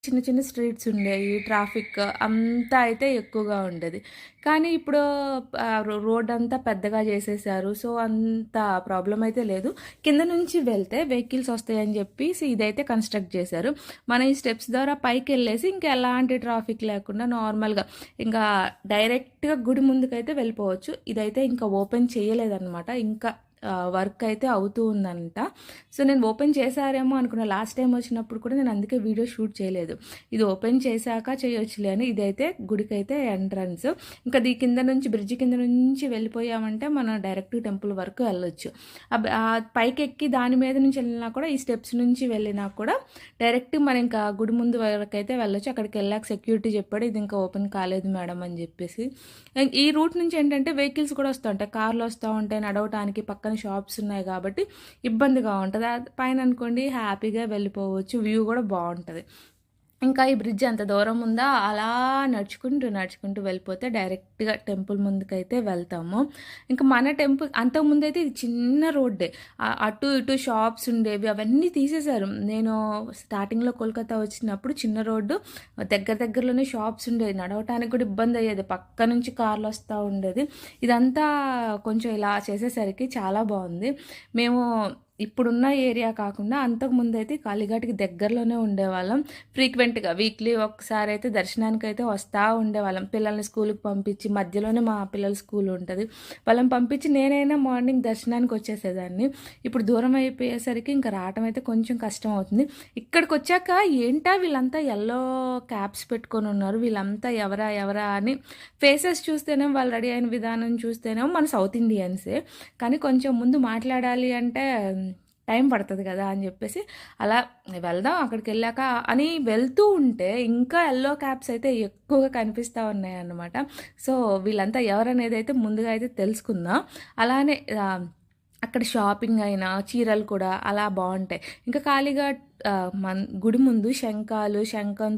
చిన్న చిన్న స్ట్రీట్స్ ఉండేవి, ట్రాఫిక్ అంతా అయితే ఎక్కువగా ఉండేది. కానీ ఇప్పుడు రోడ్ అంతా పెద్దగా చేసేసారు. సో, అంత ప్రాబ్లమ్ అయితే లేదు. కింద నుంచి వెళ్తే వెహికల్స్ వస్తాయని చెప్పేసి ఇదైతే కన్‌స్ట్రక్ట్ చేశారు. మనం ఈ స్టెప్స్ ద్వారా పైకెళ్ళేసి ఇంకా ఎలాంటి ట్రాఫిక్ లేకుండా నార్మల్‌గా ఇంకా డైరెక్ట్‌గా గుడి ముందుకైతే వెళ్ళిపోవచ్చు. ఇదైతే ఇంకా ఓపెన్ చేయలేదనమాట. ఇంకా వర్క్ అయితే అవుతూ ఉందంట. సో, నేను ఓపెన్ చేశారేమో అనుకున్నా. లాస్ట్ టైమ్ వచ్చినప్పుడు కూడా నేను అందుకే వీడియో షూట్ చేయలేదు. ఇది ఓపెన్ చేశాక చేయొచ్చులే అని. ఇదైతే గుడికైతే ఎంట్రన్స్. ఇంకా కింద నుంచి బ్రిడ్జ్ కింద నుంచి వెళ్ళిపోయామంటే మనం డైరెక్ట్ టెంపుల్ వరకు వెళ్ళొచ్చు. పైకెక్కి దాని మీద నుంచి వెళ్ళినా కూడా ఈ స్టెప్స్ నుంచి వెళ్ళినా కూడా డైరెక్ట్ మనం ఇంకా గుడి ముందు వరకు అయితే వెళ్ళొచ్చు. అక్కడికి వెళ్ళాక సెక్యూరిటీ చెప్పాడు ఇది ఇంకా ఓపెన్ కాలేదు మేడం అని చెప్పేసి. ఈ రూట్ నుంచి ఏంటంటే వెహికల్స్ కూడా వస్తూ ఉంటాయి. కార్లు వస్తూ ఉంటాయి, నడవటానికి పక్కన షాప్స్ ఉన్నాయి కాబట్టి ఇబ్బందిగా ఉంటుంది. పైన అనుకోండి హ్యాపీగా వెళ్ళిపోవచ్చు, వ్యూ కూడా బాగుంటుంది. ఇంకా ఈ బ్రిడ్జ్ అంత దూరం ఉందా అలా నడుచుకుంటూ వెళ్ళిపోతే డైరెక్ట్గా టెంపుల్ ముందుకైతే వెళ్తాము. ఇంకా మన టెంపుల్ అంతకుముందైతే ఇది చిన్న రోడ్డే, అటు ఇటు షాప్స్ ఉండేవి, అవన్నీ తీసేశారు. నేను స్టార్టింగ్లో కోల్కతా వచ్చినప్పుడు చిన్న రోడ్డు, దగ్గరలోనే షాప్స్ ఉండేవి, నడవటానికి కూడా ఇబ్బంది అయ్యేది, పక్క నుంచి కార్లు వస్తూ ఉండేది. ఇదంతా కొంచెం ఇలా చేసేసరికి చాలా బాగుంది. మేము ఇప్పుడున్న ఏరియా కాకుండా అంతకుముందైతే కాళీఘాట్‌కి దగ్గరలోనే ఉండేవాళ్ళం. ఫ్రీక్వెంట్‌గా వీక్లీ ఒక్కసారి అయితే దర్శనానికైతే వస్తా ఉండేవాళ్ళం. పిల్లల్ని స్కూలుకి పంపించి, మధ్యలోనే మా పిల్లల స్కూల్ ఉంటది. వాళ్ళని పంపించి నేనైనా మార్నింగ్ దర్శనానికి వచ్చేసేదాన్ని. ఇప్పుడు దూరం అయిపోయేసరికి ఇంకా రావటం అయితే కొంచెం కష్టం అవుతుంది. ఇక్కడికొచ్చాక ఏంటా వీళ్ళంతా యెల్లో క్యాప్స్ పెట్టుకొని ఉన్నారు, వీళ్ళంతా ఎవరా అని ఫేసెస్ చూస్తేనేమో, వాళ్ళు రెడీ అయిన విధానం చూస్తేనేమో మన సౌత్ ఇండియన్సే. కానీ కొంచెం ముందు మాట్లాడాలి అంటే టైం పడుతుంది కదా అని చెప్పేసి అలా వెళ్దాం అక్కడికి వెళ్ళాక అని వెళ్తూ ఉంటే ఇంకా యెల్లో క్యాప్స్ అయితే ఎక్కువగా కనిపిస్తూ ఉన్నాయన్నమాట. సో, వీళ్ళంతా ఎవరనేది అయితే ముందుగా అయితే తెలుసుకుందాం. అలానే అక్కడ షాపింగ్ అయినా చీరలు కూడా అలా బాగుంటాయి. ఇంకా కాళీఘాట్ గుడి ముందు శంఖం